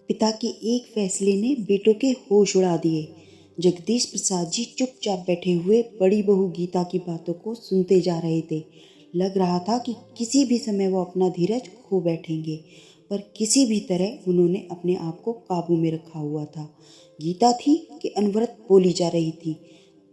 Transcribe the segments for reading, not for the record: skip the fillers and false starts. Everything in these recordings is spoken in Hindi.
पिता के एक फैसले ने बेटों के होश उड़ा दिए। जगदीश प्रसाद जी चुपचाप बैठे हुए बड़ी बहू गीता की बातों को सुनते जा रहे थे। लग रहा था कि किसी भी समय वो अपना धीरज खो बैठेंगे, पर किसी भी तरह उन्होंने अपने आप को काबू में रखा हुआ था। गीता थी कि अनवरत बोली जा रही थी।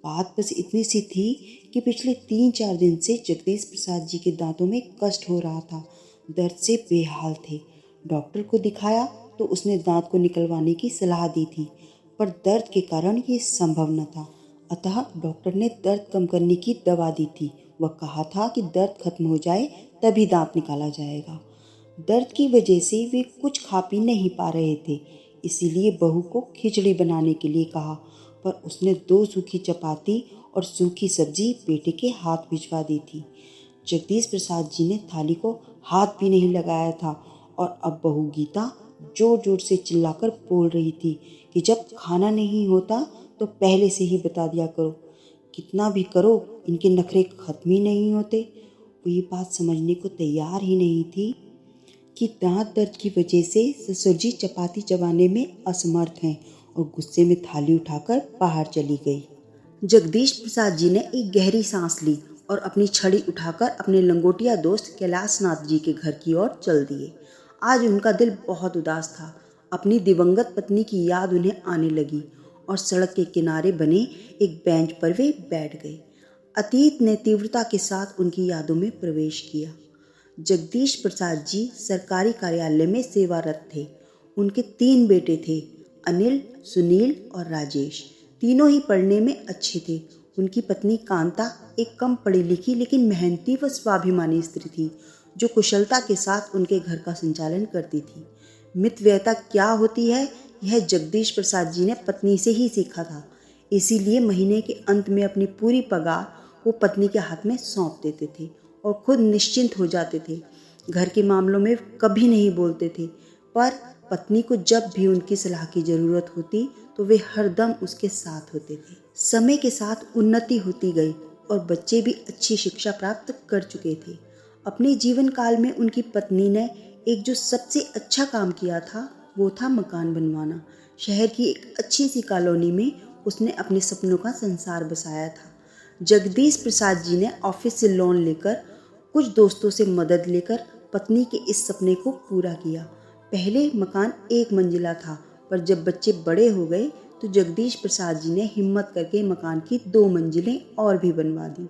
बात बस इतनी सी थी कि पिछले 3-4 दिन से जगदीश प्रसाद जी के दांतों में कष्ट हो रहा था। दर्द से बेहाल थे। डॉक्टर को दिखाया तो उसने दांत को निकलवाने की सलाह दी थी, पर दर्द के कारण ये संभव न था। अतः डॉक्टर ने दर्द कम करने की दवा दी थी। वह कहा था कि दर्द खत्म हो जाए तभी दांत निकाला जाएगा। दर्द की वजह से वे कुछ खा पी नहीं पा रहे थे, इसीलिए बहू को खिचड़ी बनाने के लिए कहा, पर उसने 2 सूखी चपाती और सूखी सब्जी बेटे के हाथ भिजवा दी थी। जगदीश प्रसाद जी ने थाली को हाथ भी नहीं लगाया था और अब बहू गीता जोर जोर से चिल्लाकर बोल रही थी कि जब खाना नहीं होता तो पहले से ही बता दिया करो। कितना भी करो इनके नखरे खत्म ही नहीं होते। वो ये बात समझने को तैयार ही नहीं थी कि दांत दर्द की वजह से ससुर जी चपाती चबाने में असमर्थ हैं और गुस्से में थाली उठाकर बाहर चली गई। जगदीश प्रसाद जी ने एक गहरी सांस ली और अपनी छड़ी उठाकर अपने लंगोटिया दोस्त कैलाशनाथ जी के घर की ओर चल दिए। आज उनका दिल बहुत उदास था। अपनी दिवंगत पत्नी की याद उन्हें आने लगी और सड़क के किनारे बने एक बेंच पर वे बैठ गए। अतीत ने तीव्रता के साथ उनकी यादों में प्रवेश किया। जगदीश प्रसाद जी सरकारी कार्यालय में सेवारत थे। उनके 3 बेटे थे, अनिल, सुनील और राजेश। तीनों ही पढ़ने में अच्छे थे। उनकी पत्नी कांता एक कम पढ़ी लिखी लेकिन मेहनती व स्वाभिमानी स्त्री थी, जो कुशलता के साथ उनके घर का संचालन करती थी। मितव्ययता क्या होती है, यह जगदीश प्रसाद जी ने पत्नी से ही सीखा था। इसीलिए महीने के अंत में अपनी पूरी पगार वो पत्नी के हाथ में सौंप देते थे और खुद निश्चिंत हो जाते थे। घर के मामलों में कभी नहीं बोलते थे, पर पत्नी को जब भी उनकी सलाह की जरूरत होती तो वे हरदम उसके साथ होते थे। समय के साथ उन्नति होती गई और बच्चे भी अच्छी शिक्षा प्राप्त कर चुके थे। अपने जीवन काल में उनकी पत्नी ने एक जो सबसे अच्छा काम किया था वो था मकान बनवाना। शहर की एक अच्छी सी कॉलोनी में उसने अपने सपनों का संसार बसाया था। जगदीश प्रसाद जी ने ऑफिस से लोन लेकर, कुछ दोस्तों से मदद लेकर पत्नी के इस सपने को पूरा किया। पहले मकान 1 मंजिला था, पर जब बच्चे बड़े हो गए तो जगदीश प्रसाद जी ने हिम्मत करके मकान की 2 मंजिलें और भी बनवा दी।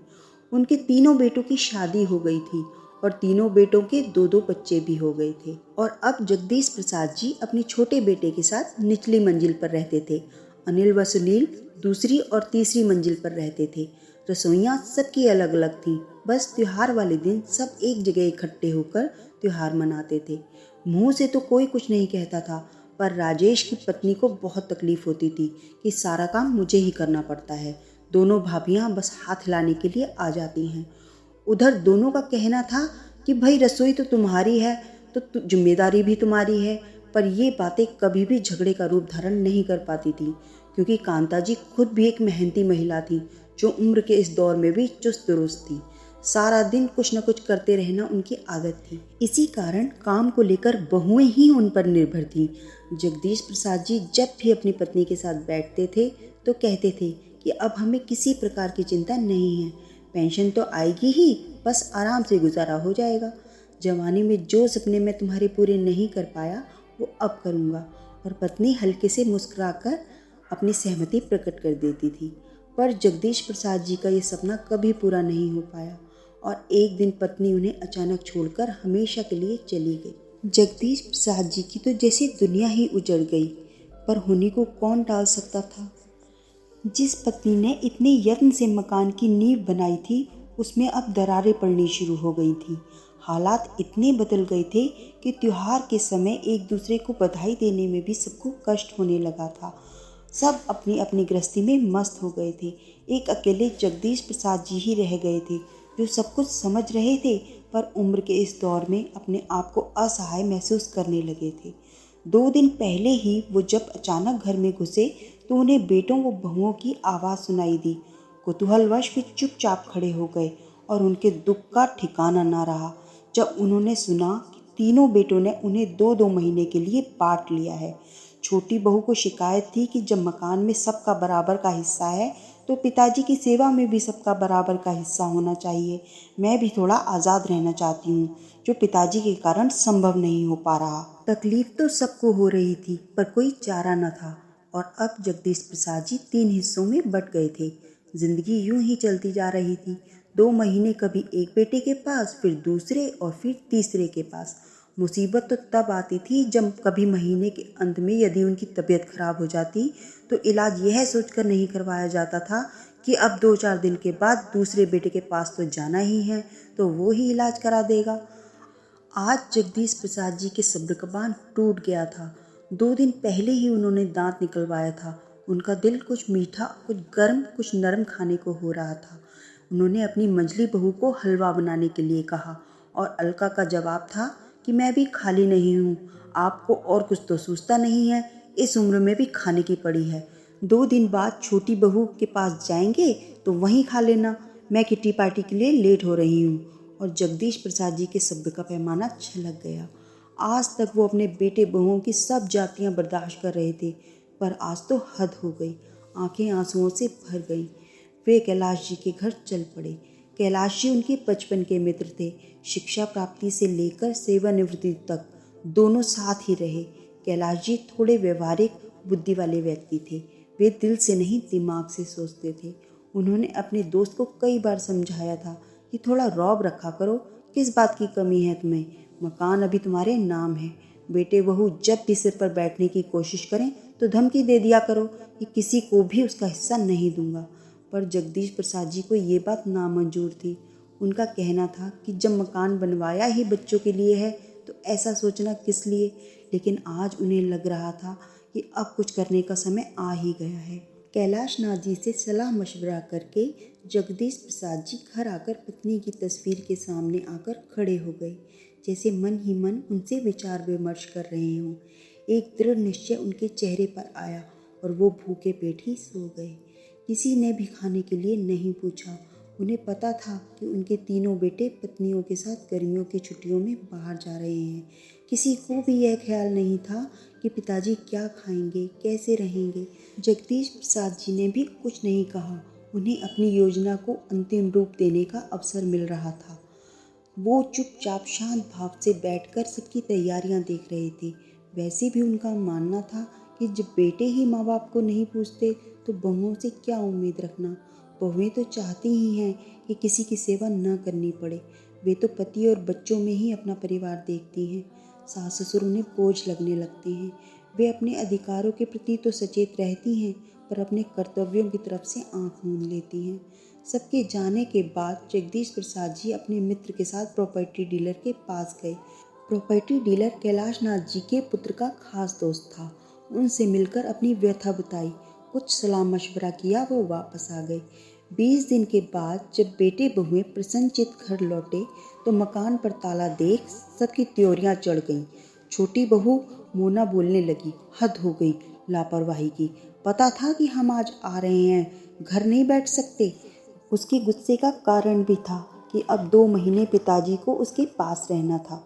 उनके तीनों बेटों की शादी हो गई थी और तीनों बेटों के 2-2 बच्चे भी हो गए थे। और अब जगदीश प्रसाद जी अपने छोटे बेटे के साथ निचली मंजिल पर रहते थे। अनिल व सुनील दूसरी और तीसरी मंजिल पर रहते थे। रसोइयाँ सबकी अलग अलग थीं। बस त्योहार वाले दिन सब एक जगह इकट्ठे होकर त्योहार मनाते थे। मुंह से तो कोई कुछ नहीं कहता था, पर राजेश की पत्नी को बहुत तकलीफ होती थी कि सारा काम मुझे ही करना पड़ता है। दोनों भाभियाँ बस हाथ हिलाने के लिए आ जाती हैं। उधर दोनों का कहना था कि भाई रसोई तो तुम्हारी है तो जिम्मेदारी भी तुम्हारी है, पर ये बातें कभी भी झगड़े का रूप धारण नहीं कर पाती थी, क्योंकि कांता जी खुद भी एक मेहनती महिला थी जो उम्र के इस दौर में भी चुस्त दुरुस्त थी। सारा दिन कुछ न कुछ करते रहना उनकी आदत थी। इसी कारण काम को लेकर बहुएं ही उन पर निर्भर थीं। जगदीश प्रसाद जी जब भी अपनी पत्नी के साथ बैठते थे तो कहते थे कि अब हमें किसी प्रकार की चिंता नहीं है, पेंशन तो आएगी ही, बस आराम से गुजारा हो जाएगा। जवानी में जो सपने मैं तुम्हारे पूरे नहीं कर पाया वो अब करूँगा। और पत्नी हल्के से मुस्कुराकर अपनी सहमति प्रकट कर देती थी। पर जगदीश प्रसाद जी का ये सपना कभी पूरा नहीं हो पाया और एक दिन पत्नी उन्हें अचानक छोड़कर हमेशा के लिए चली गई। जगदीश प्रसाद जी की तो जैसे दुनिया ही उजड़ गई, पर होने को कौन टाल सकता था। जिस पत्नी ने इतने यत्न से मकान की नींव बनाई थी, उसमें अब दरारें पड़नी शुरू हो गई थी। हालात इतने बदल गए थे कि त्योहार के समय एक दूसरे को बधाई देने में भी सबको कष्ट होने लगा था। सब अपनी अपनी गृहस्थी में मस्त हो गए थे। एक अकेले जगदीश प्रसाद जी ही रह गए थे जो सब कुछ समझ रहे थे, पर उम्र के इस दौर में अपने आप को असहाय महसूस करने लगे थे। 2 दिन पहले ही वो जब अचानक घर में घुसे तो उन्हें बेटों व बहुओं की आवाज़ सुनाई दी। कुतूहलवश वे चुपचाप खड़े हो गए और उनके दुख का ठिकाना न रहा जब उन्होंने सुना कि तीनों बेटों ने उन्हें 2-2 महीने के लिए बांट लिया है। छोटी बहू को शिकायत थी कि जब मकान में सबका बराबर का हिस्सा है तो पिताजी की सेवा में भी सबका बराबर का हिस्सा होना चाहिए। मैं भी थोड़ा आज़ाद रहना चाहती हूँ, जो पिताजी के कारण संभव नहीं हो पा रहा। तकलीफ तो सबको हो रही थी, पर कोई चारा न था। और अब जगदीश प्रसाद जी 3 हिस्सों में बट गए थे। जिंदगी यूं ही चलती जा रही थी। 2 महीने कभी एक बेटे के पास, फिर दूसरे और फिर तीसरे के पास। मुसीबत तो तब आती थी जब कभी महीने के अंत में यदि उनकी तबीयत खराब हो जाती तो इलाज यह सोचकर नहीं करवाया जाता था कि अब 2-4 दिन के बाद दूसरे बेटे के पास तो जाना ही है, तो वो ही इलाज करा देगा। आज जगदीश प्रसाद जी के सब्र का बांध टूट गया था। 2 दिन पहले ही उन्होंने दांत निकलवाया था। उनका दिल कुछ मीठा, कुछ गर्म, कुछ नरम खाने को हो रहा था। उन्होंने अपनी मंझली बहू को हलवा बनाने के लिए कहा और अलका का जवाब था कि मैं भी खाली नहीं हूँ, आपको और कुछ तो सूझता नहीं है, इस उम्र में भी खाने की पड़ी है। 2 दिन बाद छोटी बहू के पास जाएंगे तो वहीं खा लेना, मैं किटी पार्टी के लिए लेट हो रही हूँ। और जगदीश प्रसाद जी के सब्र का पैमाना छलक गया। आज तक वो अपने बेटे बहुओं की सब जातियाँ बर्दाश्त कर रहे थे, पर आज तो हद हो गई। आंखें आंसुओं से भर गईं। वे कैलाश जी के घर चल पड़े। कैलाश जी उनके बचपन के मित्र थे। शिक्षा प्राप्ति से लेकर सेवानिवृत्ति तक दोनों साथ ही रहे। कैलाश जी थोड़े व्यवहारिक बुद्धि वाले व्यक्ति थे। वे दिल से नहीं, दिमाग से सोचते थे। उन्होंने अपने दोस्त को कई बार समझाया था कि थोड़ा रौब रखा करो, किस बात की कमी है तुम्हें, मकान अभी तुम्हारे नाम है। बेटे बहू जब भी सिर पर बैठने की कोशिश करें तो धमकी दे दिया करो कि किसी को भी उसका हिस्सा नहीं दूंगा। पर जगदीश प्रसाद जी को ये बात नामंजूर थी। उनका कहना था कि जब मकान बनवाया ही बच्चों के लिए है तो ऐसा सोचना किस लिए। लेकिन आज उन्हें लग रहा था कि अब कुछ करने का समय आ ही गया है। कैलाश नाथ जी से सलाह मशवरा करके जगदीश प्रसाद जी घर आकर पत्नी की तस्वीर के सामने आकर खड़े हो गए, जैसे मन ही मन उनसे विचार विमर्श कर रहे हों। एक दृढ़ निश्चय उनके चेहरे पर आया और वो भूखे पेट ही सो गए। किसी ने भी खाने के लिए नहीं पूछा। उन्हें पता था कि उनके तीनों बेटे पत्नियों के साथ गर्मियों की छुट्टियों में बाहर जा रहे हैं। किसी को भी यह ख्याल नहीं था कि पिताजी क्या खाएंगे, कैसे रहेंगे। जगदीश प्रसाद जी ने भी कुछ नहीं कहा। उन्हें अपनी योजना को अंतिम रूप देने का अवसर मिल रहा था। वो चुपचाप शांत भाव से बैठकर सबकी तैयारियां देख रहे थे। वैसे भी उनका मानना था कि जब बेटे ही माँ बाप को नहीं पूछते तो बहुओं से क्या उम्मीद रखना। बहुएं तो चाहती ही हैं कि किसी की सेवा न करनी पड़े। वे तो पति और बच्चों में ही अपना परिवार देखती हैं। सास ससुर उन्हें बोझ लगने लगते हैं। वे अपने अधिकारों के प्रति तो सचेत रहती हैं, पर अपने कर्तव्यों की तरफ से आंख मूंद लेती हैं। सबके जाने के बाद जगदीश प्रसाद जी अपने मित्र के साथ प्रॉपर्टी डीलर के पास गए। प्रॉपर्टी डीलर कैलाश नाथ जी के पुत्र का खास दोस्त था। उनसे मिलकर अपनी व्यथा बताई, कुछ सलाह मशवरा किया, वो वापस आ गए। 20 दिन के बाद जब बेटे बहुएं प्रसन्नचित घर लौटे तो मकान पर ताला देख सबकी त्योरियां चढ़ गईं। छोटी बहू मोना बोलने लगी, हद हो गई लापरवाही की, पता था कि हम आज आ रहे हैं, घर नहीं बैठ सकते। उसके गुस्से का कारण भी था कि अब 2 महीने पिताजी को उसके पास रहना था।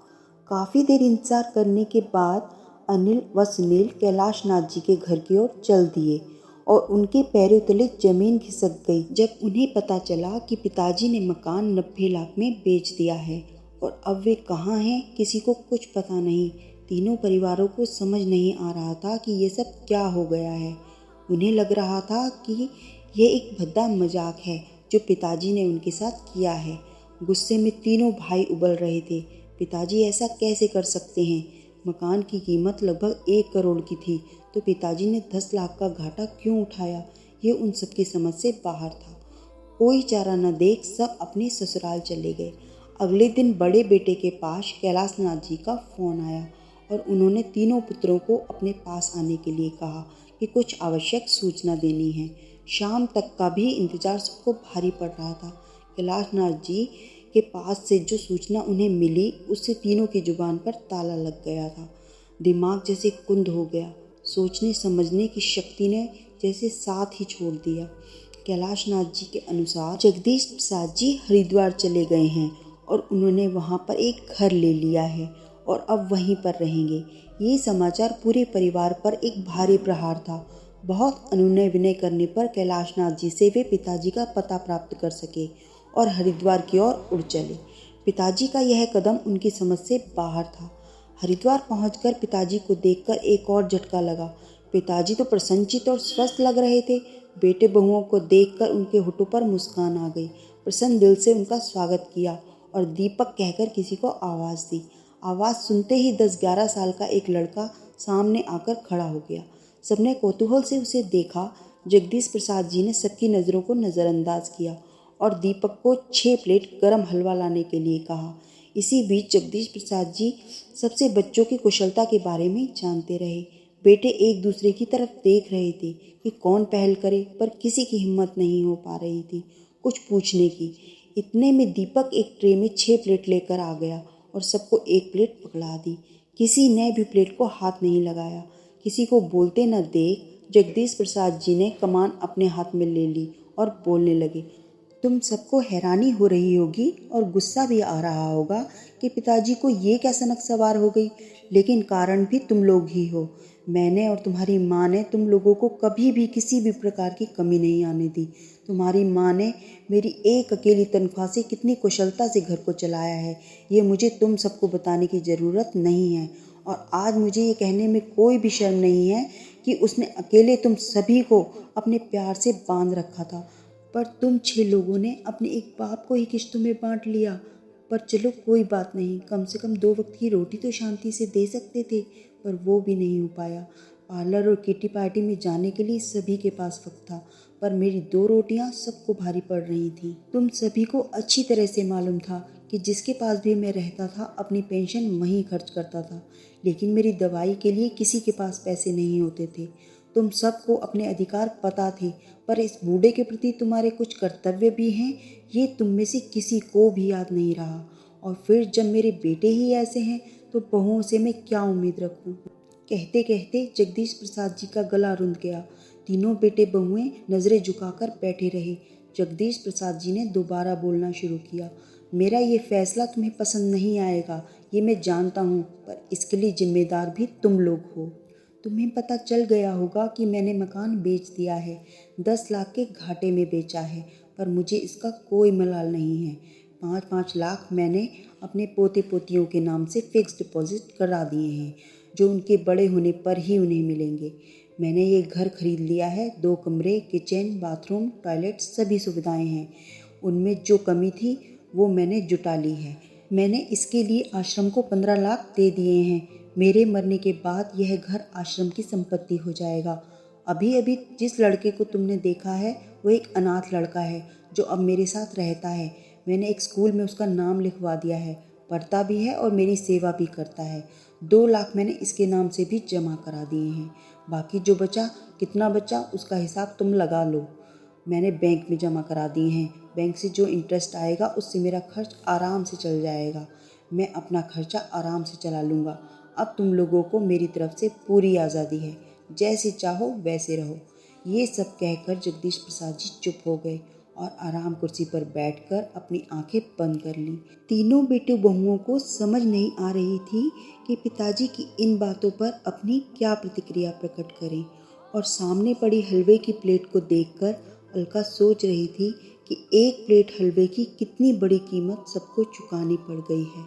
काफ़ी देर इंतजार करने के बाद अनिल व सुनील कैलाश नाथ जी के घर की ओर चल दिए और उनके पैरों तले जमीन खिसक गई जब उन्हें पता चला कि पिताजी ने मकान 90 लाख में बेच दिया है। और अब वे कहाँ हैं, किसी को कुछ पता नहीं। तीनों परिवारों को समझ नहीं आ रहा था कि ये सब क्या हो गया है। उन्हें लग रहा था कि ये एक भद्दा मजाक है जो पिताजी ने उनके साथ किया है। गुस्से में तीनों भाई उबल रहे थे। पिताजी ऐसा कैसे कर सकते हैं? मकान की कीमत लगभग 1 करोड़ की थी, तो पिताजी ने 10 लाख का घाटा क्यों उठाया? ये उन सबकी समझ से बाहर था। कोई चारा न देख सब अपने ससुराल चले गए। अगले दिन बड़े बेटे के पास कैलाश नाथ जी का फोन आया और उन्होंने तीनों पुत्रों को अपने पास आने के लिए कहा कि कुछ आवश्यक सूचना देनी है। शाम तक का भी इंतजार सबको भारी पड़ रहा था। कैलाश नाथ जी के पास से जो सूचना उन्हें मिली उससे तीनों की जुबान पर ताला लग गया था। दिमाग जैसे कुंद हो गया। सोचने समझने की शक्ति ने जैसे साथ ही छोड़ दिया। कैलाश नाथ जी के अनुसार जगदीश प्रसाद जी हरिद्वार चले गए हैं और उन्होंने वहाँ पर एक घर ले लिया है और अब वहीं पर रहेंगे। ये समाचार पूरे परिवार पर एक भारी प्रहार था। बहुत अनुनय विनय करने पर कैलाशनाथ जी से वे पिताजी का पता प्राप्त कर सके और हरिद्वार की ओर उड़ चले। पिताजी का यह कदम उनकी समझ से बाहर था। हरिद्वार पहुंचकर पिताजी को देखकर एक और झटका लगा। पिताजी तो प्रसन्नचित्त और स्वस्थ लग रहे थे। बेटे बहुओं को देखकर उनके होठों पर मुस्कान आ गई। प्रसन्न दिल से उनका स्वागत किया और दीपक कहकर किसी को आवाज़ दी। आवाज़ सुनते ही 10-11 साल का एक लड़का सामने आकर खड़ा हो गया। सबने कौतूहल से उसे देखा। जगदीश प्रसाद जी ने सबकी नज़रों को नज़रअंदाज किया और दीपक को 6 प्लेट गरम हलवा लाने के लिए कहा। इसी बीच जगदीश प्रसाद जी सबसे बच्चों की कुशलता के बारे में जानते रहे। बेटे एक दूसरे की तरफ देख रहे थे कि कौन पहल करे, पर किसी की हिम्मत नहीं हो पा रही थी कुछ पूछने की। इतने में दीपक एक ट्रे में 6 प्लेट लेकर आ गया और सबको एक प्लेट पकड़ा दी। किसी ने भी प्लेट को हाथ नहीं लगाया। किसी को बोलते न देख जगदीश प्रसाद जी ने कमान अपने हाथ में ले ली और बोलने लगे, तुम सबको हैरानी हो रही होगी और गुस्सा भी आ रहा होगा कि पिताजी को ये क्या सनक सवार हो गई, लेकिन कारण भी तुम लोग ही हो। मैंने और तुम्हारी माँ ने तुम लोगों को कभी भी किसी भी प्रकार की कमी नहीं आने दी। तुम्हारी माँ ने मेरी एक अकेली तनख्वाह से कितनी कुशलता से घर को चलाया है, ये मुझे तुम सबको बताने की ज़रूरत नहीं है। और आज मुझे ये कहने में कोई भी शर्म नहीं है कि उसने अकेले तुम सभी को अपने प्यार से बांध रखा था, पर तुम 6 लोगों ने अपने एक बाप को ही किश्तों में बांट लिया। पर चलो कोई बात नहीं, कम से कम 2 वक्त की रोटी तो शांति से दे सकते थे, पर वो भी नहीं हो पाया। पार्लर और किटी पार्टी में जाने के लिए सभी के पास वक्त था, पर मेरी 2 रोटियां सबको भारी पड़ रही थी। तुम सभी को अच्छी तरह से मालूम था कि जिसके पास भी मैं रहता था अपनी पेंशन वहीं खर्च करता था, लेकिन मेरी दवाई के लिए किसी के पास पैसे नहीं होते थे। तुम सबको अपने अधिकार पता थे, पर इस बूढ़े के प्रति तुम्हारे कुछ कर्तव्य भी हैं, ये तुम में से किसी को भी याद नहीं रहा। और फिर जब मेरे बेटे ही ऐसे हैं तो बहुओं से मैं क्या उम्मीद रखूं। कहते कहते जगदीश प्रसाद जी का गला रुंध गया। तीनों बेटे बहुएं नज़रें झुकाकर बैठे रहे। जगदीश प्रसाद जी ने दोबारा बोलना शुरू किया, मेरा ये फैसला तुम्हें पसंद नहीं आएगा, ये मैं जानता हूँ, पर इसके लिए जिम्मेदार भी तुम लोग हो। तुम्हें पता चल गया होगा कि मैंने मकान बेच दिया है, 10 लाख के घाटे में बेचा है, पर मुझे इसका कोई मलाल नहीं है। 5-5 लाख मैंने अपने पोते पोतियों के नाम से फिक्स डिपॉजिट करा दिए हैं, जो उनके बड़े होने पर ही उन्हें मिलेंगे। मैंने ये घर खरीद लिया है, 2 कमरे, किचन, बाथरूम, टॉयलेट, सभी सुविधाएं हैं। उनमें जो कमी थी वो मैंने जुटा ली है। मैंने इसके लिए आश्रम को 15 लाख दे दिए हैं। मेरे मरने के बाद यह घर आश्रम की संपत्ति हो जाएगा। अभी अभी जिस लड़के को तुमने देखा है वो एक अनाथ लड़का है जो अब मेरे साथ रहता है। मैंने एक स्कूल में उसका नाम लिखवा दिया है, पढ़ता भी है और मेरी सेवा भी करता है। 2 लाख मैंने इसके नाम से भी जमा करा दिए हैं। बाकी जो बचा, कितना बचा उसका हिसाब तुम लगा लो। मैंने बैंक में जमा करा दिए हैं। बैंक से जो इंटरेस्ट आएगा उससे मेरा खर्च आराम से चल जाएगा। मैं अपना खर्चा आराम से चला लूँगा। अब तुम लोगों को मेरी तरफ से पूरी आज़ादी है, जैसे चाहो वैसे रहो। ये सब कहकर जगदीश प्रसाद जी चुप हो गए और आराम कुर्सी पर बैठकर अपनी आंखें बंद कर लीं। तीनों बेटे बहुओं को समझ नहीं आ रही थी कि पिताजी की इन बातों पर अपनी क्या प्रतिक्रिया प्रकट करें, और सामने पड़ी हलवे की प्लेट को देखकर अलका सोच रही थी कि एक प्लेट हलवे की कितनी बड़ी कीमत सबको चुकानी पड़ गई है।